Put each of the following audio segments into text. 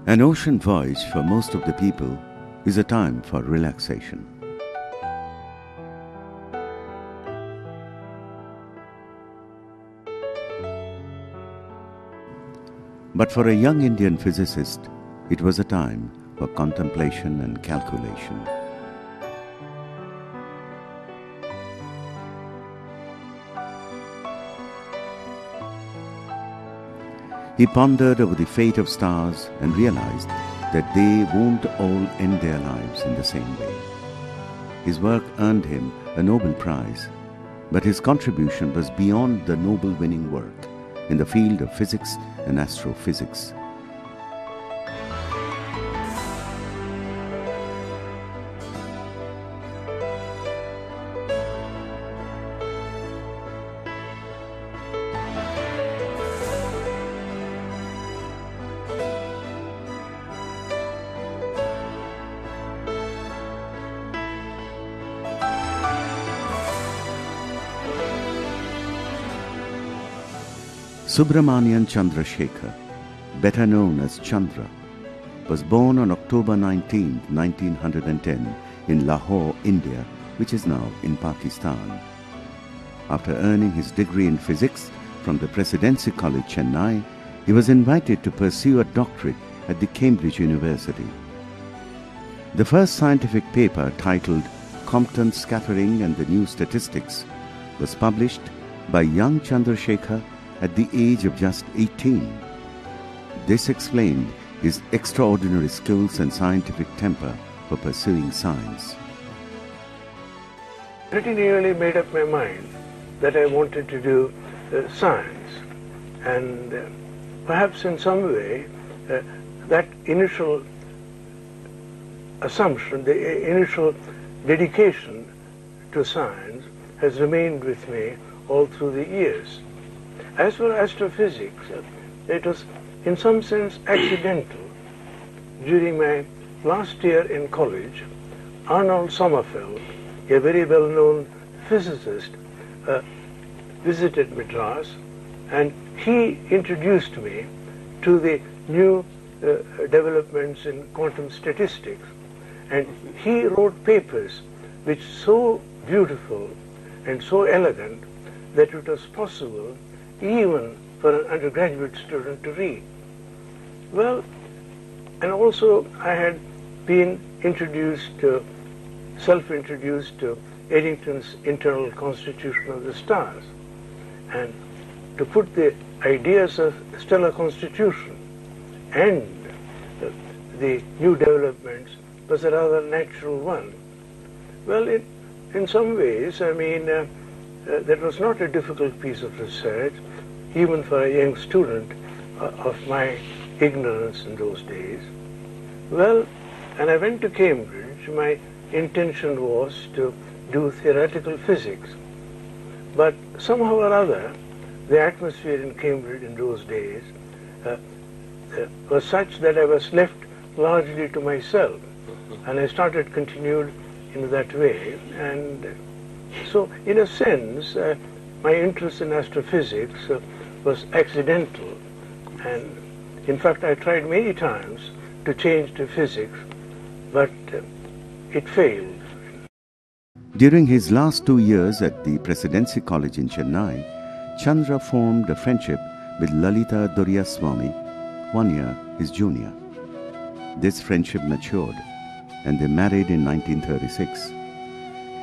An ocean voyage for most of the people is a time for relaxation. But for a young Indian physicist, it was a time for contemplation and calculation. He pondered over the fate of stars and realized that they won't all end their lives in the same way. His work earned him a Nobel Prize, but his contribution was beyond the Nobel-winning work in the field of physics and astrophysics. S Chandrasekhar, better known as Chandra, was born on October 19, 1910 in Lahore, India, which is now in Pakistan. After earning his degree in physics from the Presidency College, Chennai, he was invited to pursue a doctorate at the Cambridge University. The first scientific paper, titled Compton Scattering and the New Statistics, was published by young Chandrasekhar at the age of just 18. This explained his extraordinary skills and scientific temper for pursuing science. Pretty nearly made up my mind that I wanted to do science, and perhaps in some way that initial assumption, the initial dedication to science has remained with me all through the years. As for astrophysics, it was in some sense accidental. During my last year in college, Arnold Sommerfeld, a very well-known physicist, visited Madras, and he introduced me to the new developments in quantum statistics. And he wrote papers which so beautiful and so elegant that it was possible even for an undergraduate student to read. Well, and also I had been self-introduced to Eddington's Internal Constitution of the Stars. And to put the ideas of stellar constitution and the new developments was a rather natural one. Well, in some ways, I mean, that was not a difficult piece of research, even for a young student of my ignorance in those days. Well, and I went to Cambridge. My intention was to do theoretical physics. But somehow or other, the atmosphere in Cambridge in those days was such that I was left largely to myself. And I continued in that way. And so, in a sense, my interest in astrophysics was accidental, and in fact I tried many times to change to physics, but it failed. During his last 2 years at the Presidency College in Chennai, Chandra formed a friendship with Lalita Duriyaswamy, 1 year his junior. This friendship matured, and they married in 1936.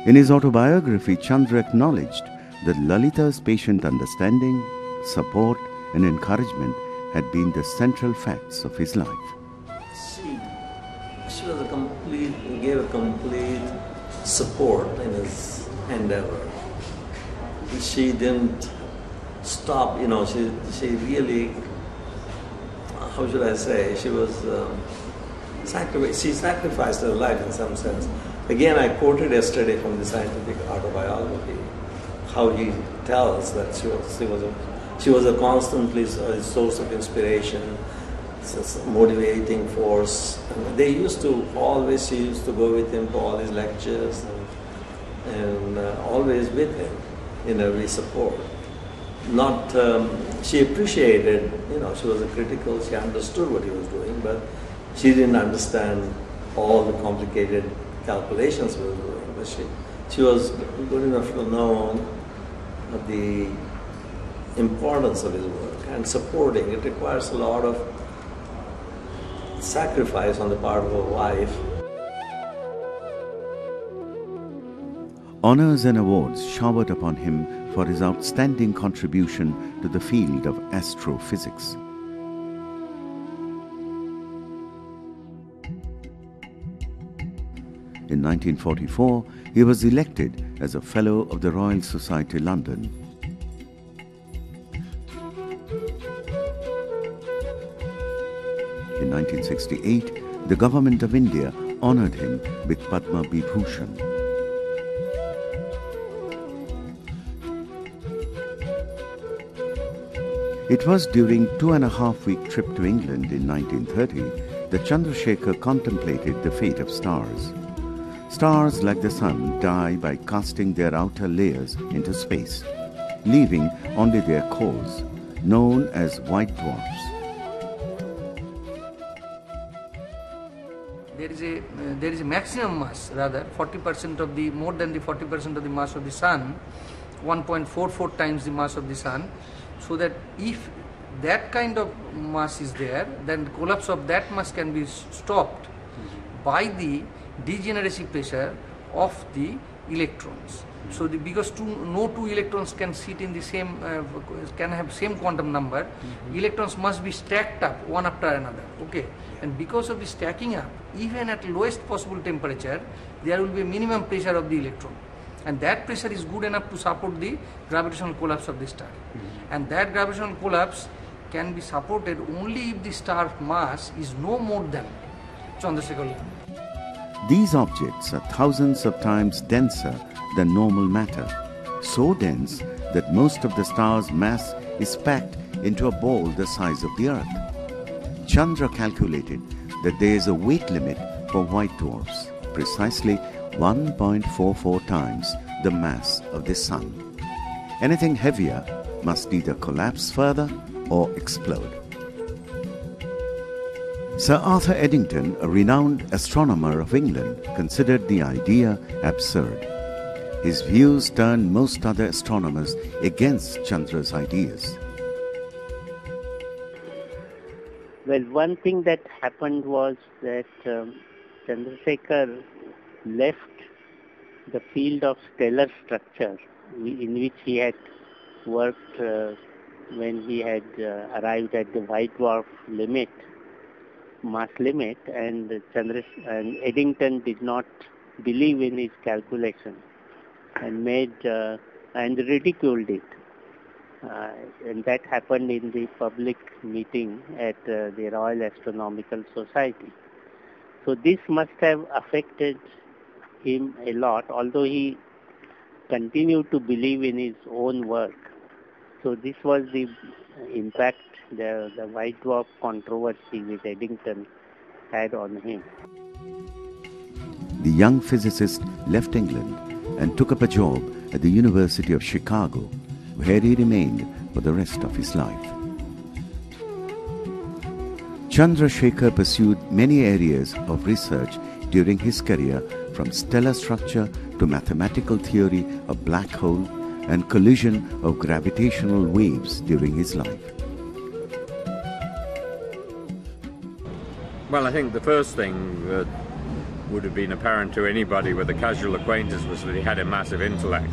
In his autobiography, Chandra acknowledged that Lalita's patient understanding, support, and encouragement had been the central facts of his life. She was gave a complete support in his endeavor. She didn't stop, she really, how should I say, she was, she sacrificed her life in some sense. Again, I quoted yesterday from the scientific autobiography, how he tells that she was a constantly source of inspiration, motivating force. And she used to go with him for all his lectures and always with him in every support. She appreciated, she was a critical, she understood what he was doing, but She didn't understand all the complicated calculations we were doing, but she was good enough to know the importance of his work and supporting. It requires a lot of sacrifice on the part of a wife. Honors and awards showered upon him for his outstanding contribution to the field of astrophysics. In 1944, he was elected as a Fellow of the Royal Society, London. In 1968, the Government of India honored him with Padma Vibhushan. It was during 2.5-week trip to England in 1930 that Chandrasekhar contemplated the fate of stars. Stars like the sun die by casting their outer layers into space, leaving only their cores, known as white dwarfs. There is a maximum mass, rather 40% of the, more than the 40% of the mass of the sun, 1.44 times the mass of the sun, so that if that kind of mass is there, then the collapse of that mass can be stopped by the degeneracy pressure of the electrons. So because no two electrons can sit in the same, can have same quantum number, electrons must be stacked up one after another. Okay, and because of the stacking up, even at lowest possible temperature, there will be a minimum pressure of the electron, and that pressure is good enough to support the gravitational collapse of the star. And that gravitational collapse can be supported only if the star mass is no more than Chandrasekhar level. These objects are thousands of times denser than normal matter, so dense that most of the star's mass is packed into a ball the size of the Earth. Chandra calculated that there is a weight limit for white dwarfs, precisely 1.44 times the mass of the Sun. Anything heavier must either collapse further or explode. Sir Arthur Eddington, a renowned astronomer of England, considered the idea absurd. His views turned most other astronomers against Chandra's ideas. Well, one thing that happened was that Chandrasekhar left the field of stellar structure in which he had worked when he had arrived at the white dwarf limit, mass limit, and Eddington did not believe in his calculation and ridiculed it. And that happened in the public meeting at the Royal Astronomical Society. So this must have affected him a lot, although he continued to believe in his own work. So this was the impact the white dwarf controversy with Eddington had on him. The young physicist left England and took up a job at the University of Chicago, where he remained for the rest of his life. Chandrasekhar pursued many areas of research during his career, from stellar structure to mathematical theory of black hole and collision of gravitational waves during his life. Well, I think the first thing that would have been apparent to anybody with a casual acquaintance was that he had a massive intellect.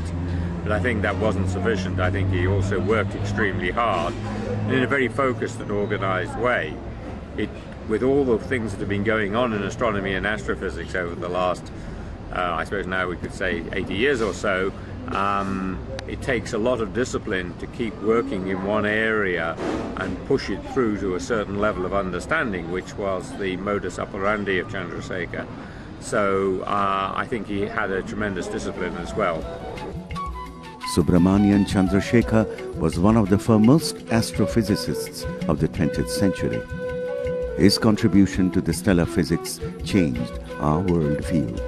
But I think that wasn't sufficient. I think he also worked extremely hard and in a very focused and organized way. With all the things that have been going on in astronomy and astrophysics over the last, I suppose now we could say 80 years or so, it takes a lot of discipline to keep working in one area and push it through to a certain level of understanding, which was the modus operandi of Chandrasekhar. So I think he had a tremendous discipline as well. Subramanian Chandrasekhar was one of the foremost astrophysicists of the 20th century. His contribution to the stellar physics changed our worldview.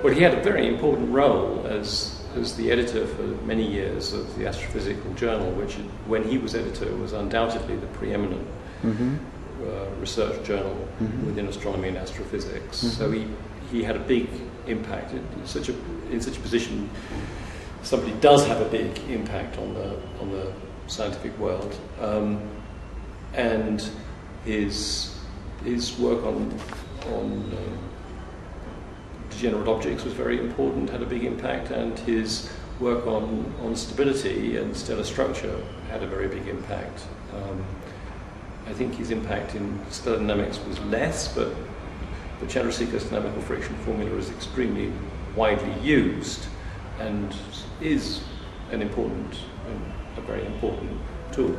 Well, he had a very important role as the editor for many years of the Astrophysical Journal, which, when he was editor, was undoubtedly the preeminent research journal within astronomy and astrophysics. So he had a big impact. In such a position, somebody does have a big impact on the scientific world, and his work on degenerate objects was very important, had a big impact, and his work on stability and stellar structure had a very big impact. I think his impact in stellar dynamics was less, but Chandrasekhar's dynamical friction formula is extremely widely used and is a very important tool.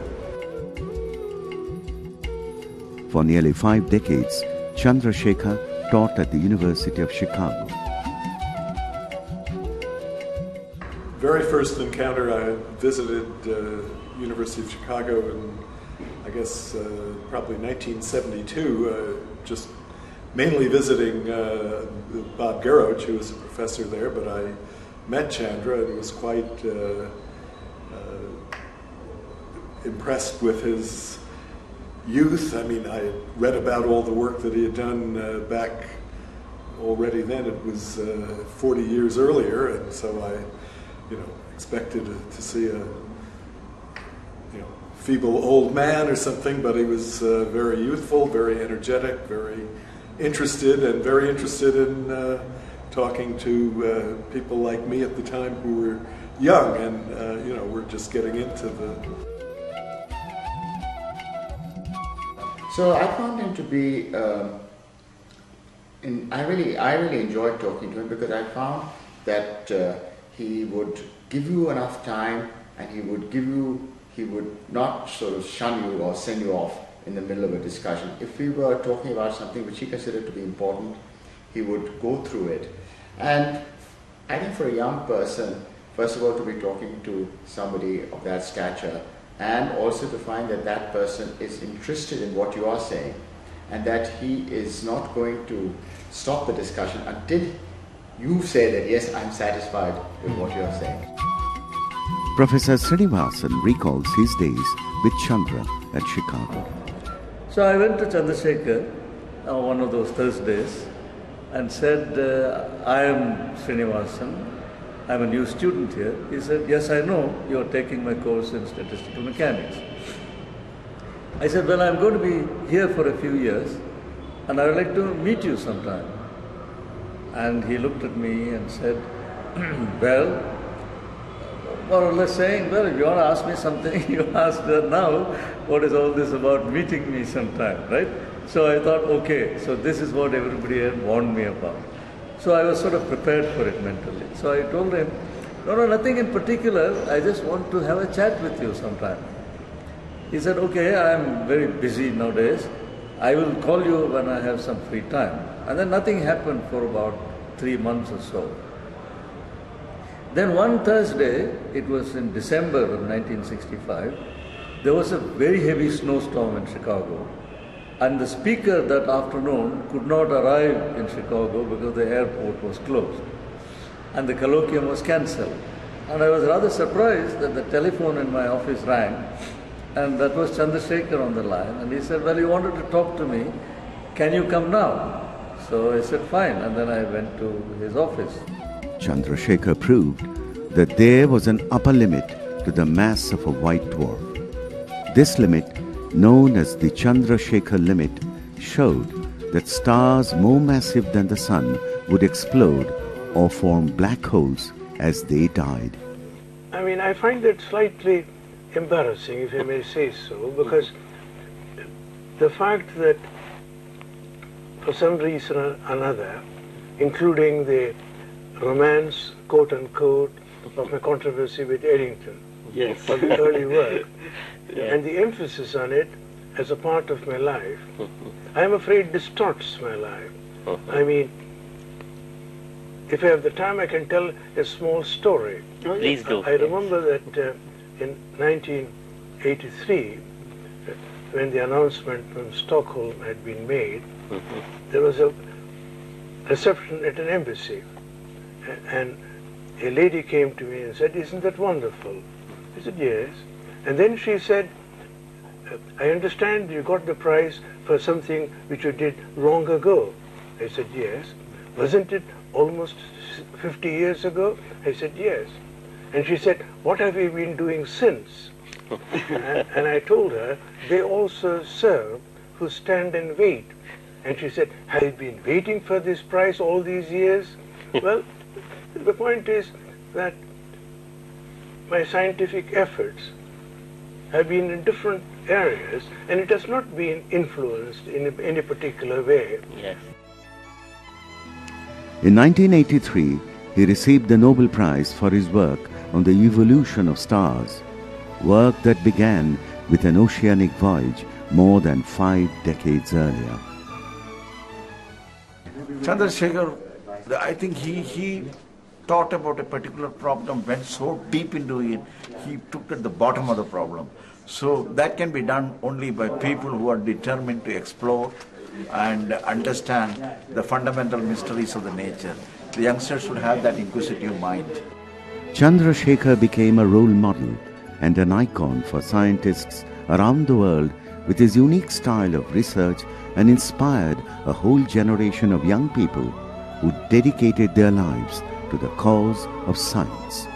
For nearly 5 decades, Chandrasekhar taught at the University of Chicago. Very first encounter, I visited University of Chicago in, I guess, probably 1972, just mainly visiting Bob Garroch, who was a professor there, but I met Chandra and was quite impressed with his youth. I mean, I read about all the work that he had done back already then. It was 40 years earlier, and so I expected to see a feeble old man or something, but he was very youthful, very energetic, very interested in talking to people like me at the time who were young and were just getting into the. So I found him to be. I really enjoyed talking to him because I found that he would give you enough time, and he would not sort of shun you or send you off in the middle of a discussion. If we were talking about something which he considered to be important, he would go through it. And I think for a young person, first of all, to be talking to somebody of that stature, and also to find that that person is interested in what you are saying, and that he is not going to stop the discussion until you say that, yes, I'm satisfied with what you are saying. Professor Srinivasan recalls his days with Chandra at Chicago. So I went to Chandrasekhar on one of those Thursdays and said, I am Srinivasan, I'm a new student here. He said, yes, I know, you're taking my course in statistical mechanics. I said, well, I'm going to be here for a few years and I would like to meet you sometime. And he looked at me and said, well, more or less saying, well, if you want to ask me something, you ask her now, what is all this about meeting me sometime, right? So I thought, okay, so this is what everybody had warned me about. So I was sort of prepared for it mentally. So I told him, no, nothing in particular, I just want to have a chat with you sometime. He said, okay, I'm very busy nowadays. I will call you when I have some free time. And then nothing happened for about 3 months or so. Then one Thursday, it was in December of 1965, there was a very heavy snowstorm in Chicago. And the speaker that afternoon could not arrive in Chicago because the airport was closed. And the colloquium was cancelled. And I was rather surprised that the telephone in my office rang. And that was Chandrasekhar on the line. And he said, well, you wanted to talk to me. Can you come now? So I said, fine. And then I went to his office. Chandrasekhar proved that there was an upper limit to the mass of a white dwarf. This limit, known as the Chandrasekhar limit, showed that stars more massive than the Sun would explode or form black holes as they died. I mean, I find it slightly embarrassing, if I may say so, because the fact that for some reason or another, including the romance, quote unquote, of my controversy with Eddington, yes, of the early work, yeah, and the emphasis on it as a part of my life, I am afraid distorts my life. I mean, if I have the time, I can tell a small story. Please do. I remember that in 1983, when the announcement from Stockholm had been made, there was a reception at an embassy, and a lady came to me and said, isn't that wonderful? I said, yes. And then she said, I understand you got the prize for something which you did long ago. I said, yes. Wasn't it almost 50 years ago? I said, yes. And she said, what have you been doing since? and I told her, they also serve who stand and wait. And she said, have you been waiting for this prize all these years? Well, the point is that my scientific efforts have been in different areas, and it has not been influenced in any particular way. Yes. In 1983, he received the Nobel Prize for his work on the evolution of stars, work that began with an oceanic voyage more than 5 decades earlier. Chandrasekhar, I think he thought about a particular problem, went so deep into it, he took at the bottom of the problem. So that can be done only by people who are determined to explore and understand the fundamental mysteries of the nature. The youngsters should have that inquisitive mind. Chandrasekhar became a role model and an icon for scientists around the world with his unique style of research, and inspired a whole generation of young people who dedicated their lives to the cause of science.